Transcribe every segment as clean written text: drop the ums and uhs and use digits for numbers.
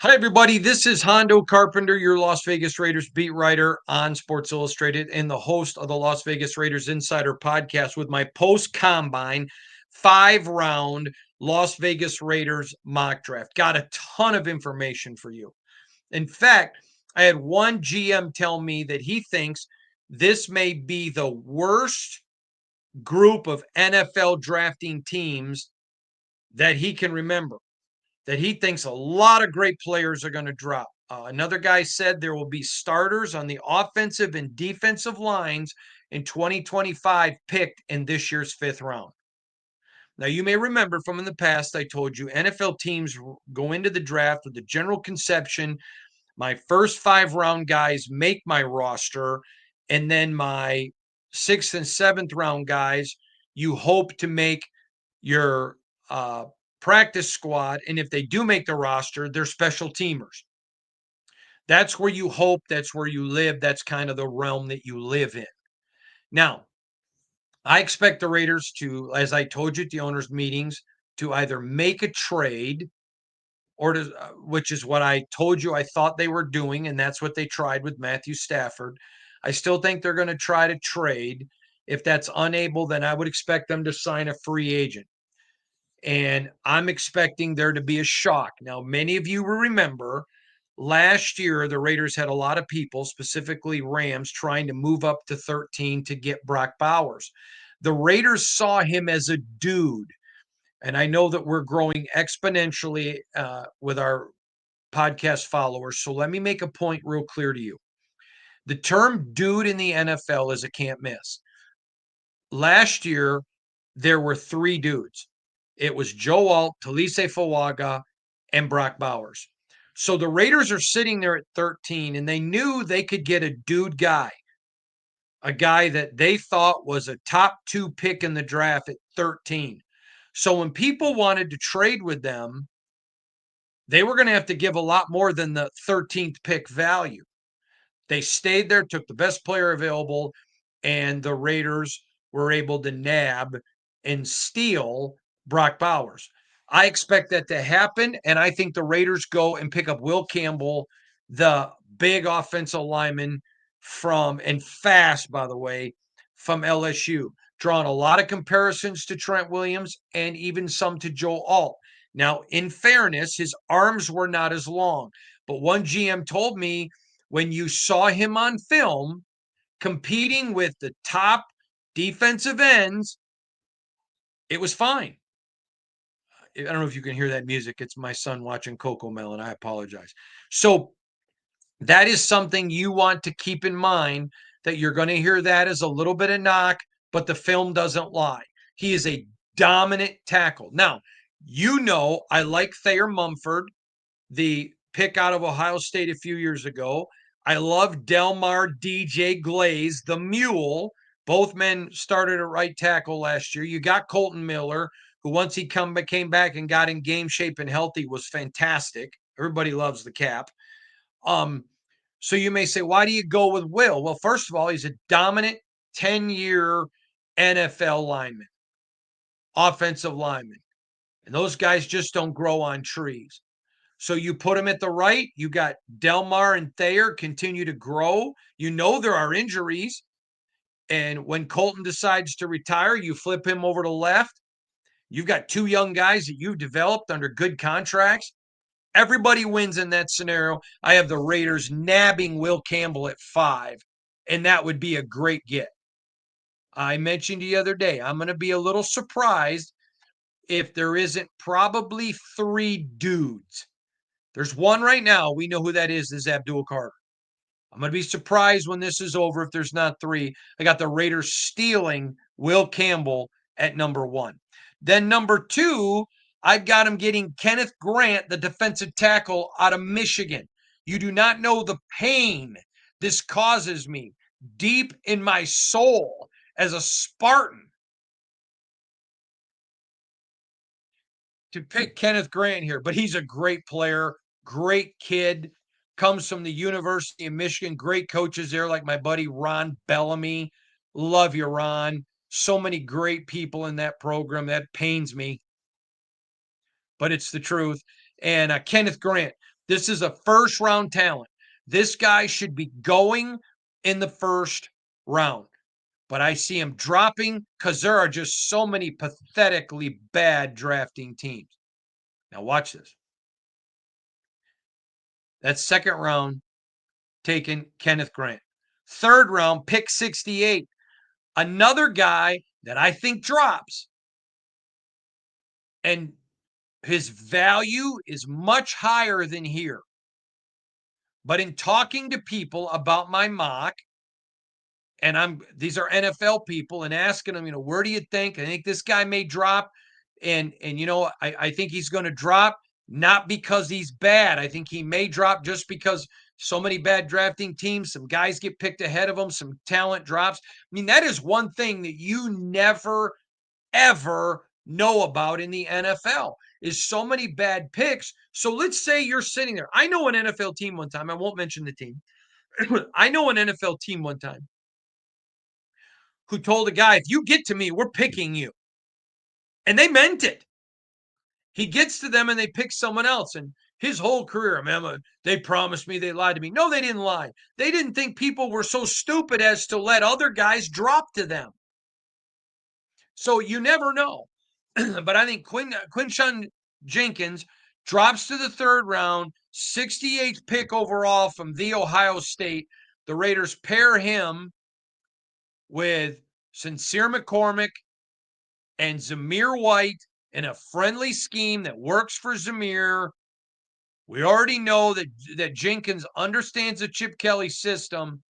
Hi, everybody. This is Hondo Carpenter, your Las Vegas Raiders beat writer on Sports Illustrated and the host of the Las Vegas Raiders Insider podcast with my post combine 5 round Las Vegas Raiders mock draft. Got a ton of information for you. In fact, I had one GM tell me that he thinks this may be the worst group of NFL drafting teams that he can remember, that he thinks a lot of great players are going to drop. Another guy said there will be starters on the offensive and defensive lines in 2025 picked in this year's 5th round. Now, you may remember from in the past, I told you NFL teams go into the draft with the general conception my first 5 round guys make my roster, and then my 6th and 7th round guys, you hope to make your practice squad. And if they do make the roster, they're special teamers. That's where you hope, that's where you live. That's kind of the realm that you live in. Now, I expect the Raiders to, as I told you at the owners' meetings, to either make a trade or to, which is what I told you I thought they were doing, and that's what they tried with Matthew Stafford. I still think they're going to try to trade. If that's unable, then I would expect them to sign a free agent. And I'm expecting there to be a shock. Now, many of you will remember last year, the Raiders had a lot of people, specifically Rams, trying to move up to 13 to get Brock Bowers. The Raiders saw him as a dude. And I know that we're growing exponentially with our podcast followers. So let me make a point real clear to you. The term dude in the NFL is a can't miss. Last year, there were 3 dudes. It was Joe Alt, Talise Fawaga, and Brock Bowers. So the Raiders are sitting there at 13, and they knew they could get a dude guy, a guy that they thought was a top 2 pick in the draft at 13. So when people wanted to trade with them, they were going to have to give a lot more than the 13th pick value. They stayed there, took the best player available, and the Raiders were able to nab and steal Brock Bowers. I expect that to happen, and I think the Raiders go and pick up Will Campbell, the big offensive lineman from, and fast, by the way, from LSU. Drawn a lot of comparisons to Trent Williams and even some to Joe Alt. Now, in fairness, his arms were not as long, but one GM told me when you saw him on film competing with the top defensive ends, it was fine. I don't know if you can hear that music. It's my son watching Coco Melon. I apologize. So that is something you want to keep in mind, that you're going to hear that as a little bit of knock, but the film doesn't lie. He is a dominant tackle. Now, I like Thayer Mumford, the pick out of Ohio State a few years ago. I love Delmar DJ Glaze, the mule. Both men started at right tackle last year. You got Colton Miller, who once he came back and got in game shape and healthy was fantastic. Everybody loves the Cap. Um, so you may say, why do you go with Will? Well, first of all, he's a dominant 10-year NFL lineman, offensive lineman. And those guys just don't grow on trees. So you put him at the right. You got Delmar and Thayer continue to grow. There are injuries. And when Colton decides to retire, you flip him over to left. You've got 2 young guys that you've developed under good contracts. Everybody wins in that scenario. I have the Raiders nabbing Will Campbell at 5, and that would be a great get. I mentioned the other day, I'm going to be a little surprised if there isn't probably 3 dudes. There's one right now. We know who that is Abdul Carter. I'm going to be surprised when this is over if there's not 3. I got the Raiders stealing Will Campbell at number 1. Then number 2, I've got him getting Kenneth Grant, the defensive tackle out of Michigan. You do not know the pain this causes me deep in my soul as a Spartan to pick Kenneth Grant here, but he's a great player, great kid, comes from the University of Michigan, great coaches there, like my buddy Ron Bellamy. Love you, Ron. So many great people in that program. That pains me, but it's the truth. And Kenneth Grant, This is a first-round talent. This guy should be going in the first round. But I see him dropping because there are just so many pathetically bad drafting teams. Now watch this. That's second round taken Kenneth Grant. Third round, pick 68. Another guy that I think drops. And his value is much higher than here. But in talking to people about my mock, and these are NFL people, and asking them, where do you think? I think this guy may drop. And I think he's going to drop, not because he's bad. I think he may drop just because so many bad drafting teams, some guys get picked ahead of them, some talent drops. I mean, that is one thing that you never, ever know about in the NFL is so many bad picks. So let's say you're sitting there. I know an NFL team one time, I won't mention the team. I know an NFL team one time who told a guy, if you get to me, we're picking you. And they meant it. He gets to them and they pick someone else. And his whole career, man, they promised me, they lied to me. No, they didn't lie. They didn't think people were so stupid as to let other guys drop to them. So you never know. But I think Quinnshon Jenkins drops to the third round, 68th pick overall from The Ohio State. The Raiders pair him with Sincere McCormick and Zamir White in a friendly scheme that works for Zamir. We already know that Jenkins understands the Chip Kelly system,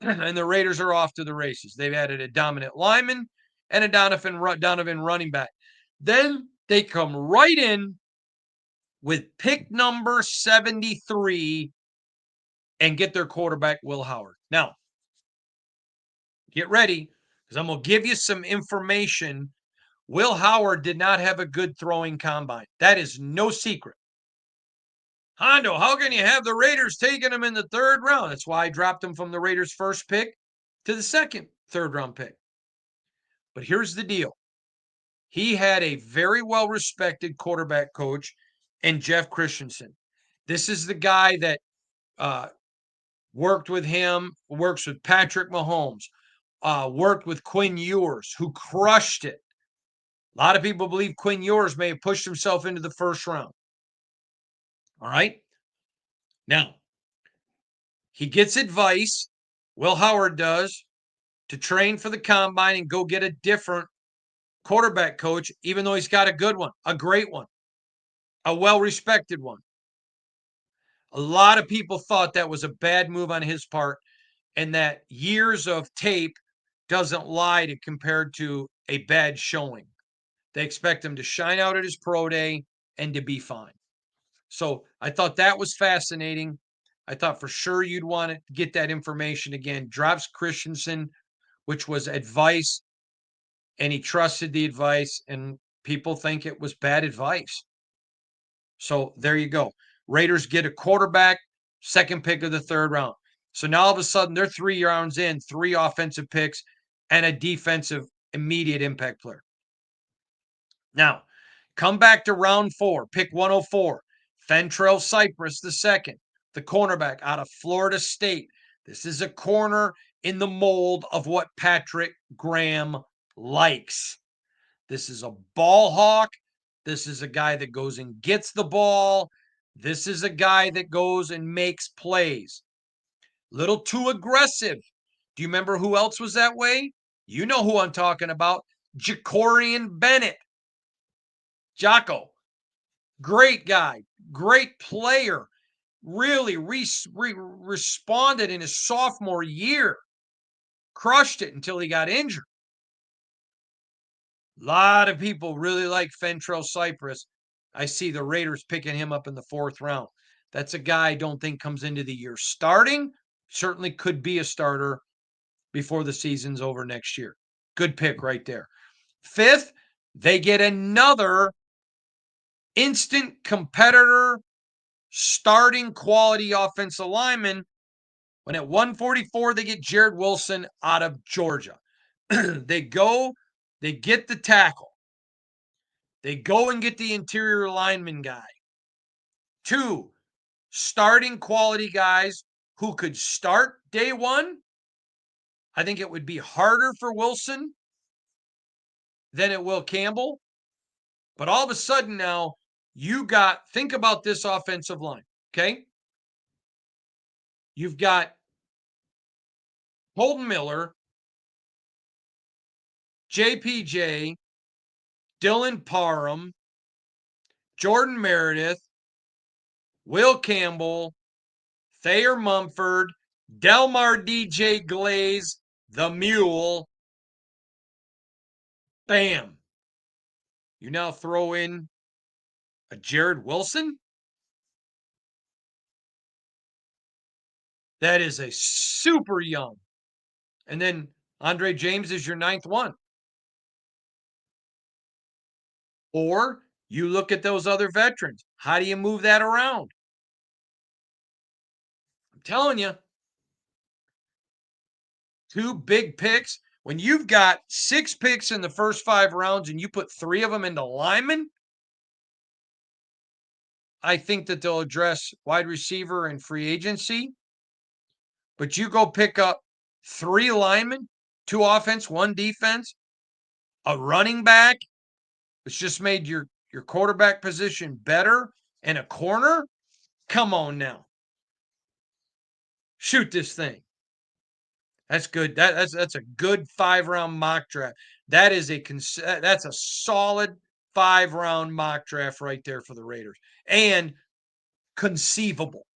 and the Raiders are off to the races. They've added a dominant lineman and a Donovan running back. Then they come right in with pick number 73 and get their quarterback, Will Howard. Now, get ready because I'm going to give you some information. Will Howard did not have a good throwing combine. That is no secret. Hondo, how can you have the Raiders taking him in the third round? That's why I dropped him from the Raiders' first pick to the second third-round pick. But here's the deal. He had a very well-respected quarterback coach in Jeff Christensen. This is the guy that worked with him, works with Patrick Mahomes, worked with Quinn Ewers, who crushed it. A lot of people believe Quinn Ewers may have pushed himself into the first round. All right? Now, he gets advice, Will Howard does, to train for the combine and go get a different quarterback coach, even though he's got a good one, a great one, a well-respected one. A lot of people thought that was a bad move on his part and that years of tape doesn't lie to compared to a bad showing. They expect him to shine out at his pro day and to be fine. So I thought that was fascinating. I thought for sure you'd want to get that information again. Drops Christensen, which was advice, and he trusted the advice, and people think it was bad advice. So there you go. Raiders get a quarterback, second pick of the third round. So now all of a sudden they're 3 rounds in, 3 offensive picks, and a defensive immediate impact player. Now, come back to round 4, pick 104. Fentrell Cyprus, the second, the cornerback out of Florida State. This is a corner in the mold of what Patrick Graham likes. This is a ball hawk. This is a guy that goes and gets the ball. This is a guy that goes and makes plays. Little too aggressive. Do you remember who else was that way? You know who I'm talking about. Jacorian Bennett. Jocko. Great guy. Great player. Really responded in his sophomore year. Crushed it until he got injured. A lot of people really like Fentrell Cyprus. I see the Raiders picking him up in the 4th round. That's a guy I don't think comes into the year starting. Certainly could be a starter before the season's over next year. Good pick right there. 5th, they get another instant competitor, starting quality offensive lineman. When at 144, they get Jared Wilson out of Georgia. They get the tackle. They go and get the interior lineman guy. 2, starting quality guys who could start day one, I think it would be harder for Wilson than it will Campbell. But all of a sudden now, think about this offensive line, okay? You've got Holton Miller, JPJ, Dylan Parham, Jordan Meredith, Will Campbell, Thayer Mumford, Delmar DJ Glaze, the Mule. Bam. You now throw in a Jared Wilson? That is a super young. And then Andre James is your ninth one. Or you look at those other veterans. How do you move that around? I'm telling you, 2 big picks. When you've got 6 picks in the first 5 rounds and you put 3 of them into linemen, I think that they'll address wide receiver and free agency. But you go pick up 3 linemen, 2 offense, 1 defense, a running back, which just made your quarterback position better, and a corner. Come on now. Shoot this thing. That's good. That's a good 5-round mock draft. That's a solid 5-round mock draft right there for the Raiders. And conceivable.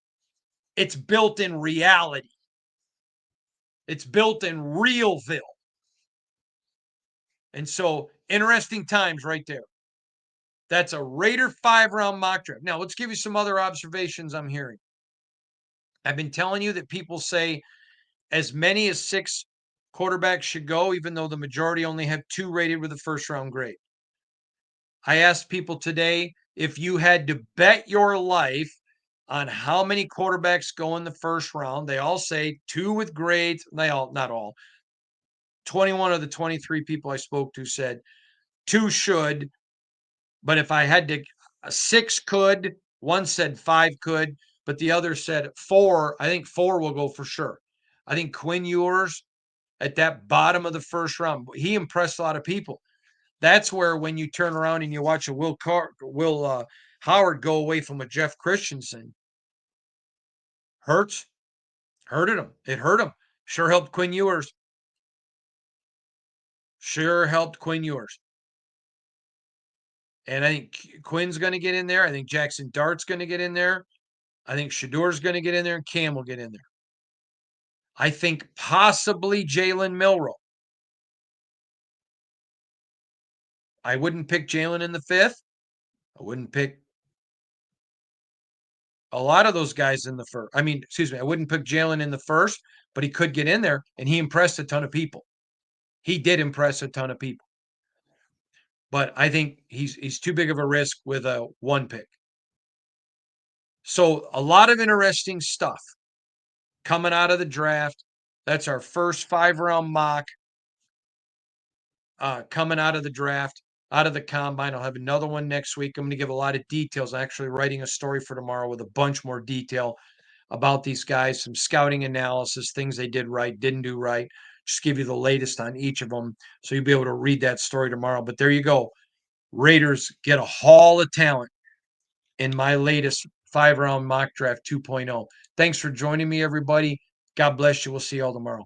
It's built in reality. It's built in Realville. And so interesting times right there. That's a Raider 5-round mock draft. Now, let's give you some other observations I'm hearing. I've been telling you that people say as many as 6 quarterbacks should go, even though the majority only have 2 rated with a first-round grade. I asked people today if you had to bet your life on how many quarterbacks go in the first round. They all say 2 with grades. Not all. 21 of the 23 people I spoke to said 2 should. But if I had to, 6 could, one said 5 could, but the other said 4. I think 4 will go for sure. I think Quinn Ewers at that bottom of the first round, he impressed a lot of people. That's where when you turn around and you watch a Will Howard go away from a Jeff Christensen, hurted him. It hurt him. Sure helped Quinn Ewers. And I think Quinn's going to get in there. I think Jackson Dart's going to get in there. I think Shador's going to get in there, and Cam will get in there. I think possibly Jalen Milroe. I wouldn't pick Jalen in the 5th. I wouldn't pick a lot of those guys in the first. I wouldn't pick Jalen in the first, but he could get in there, and he impressed a ton of people. He did impress a ton of people. But I think he's too big of a risk with a 1 pick. So a lot of interesting stuff coming out of the draft. That's our first 5-round mock coming out of the draft, out of the combine. I'll have another one next week. I'm going to give a lot of details. I'm actually writing a story for tomorrow with a bunch more detail about these guys, some scouting analysis, things they did right, didn't do right. Just give you the latest on each of them so you'll be able to read that story tomorrow. But there you go. Raiders get a haul of talent in my latest 5-round mock draft 2.0. Thanks for joining me, everybody. God bless you. We'll see you all tomorrow.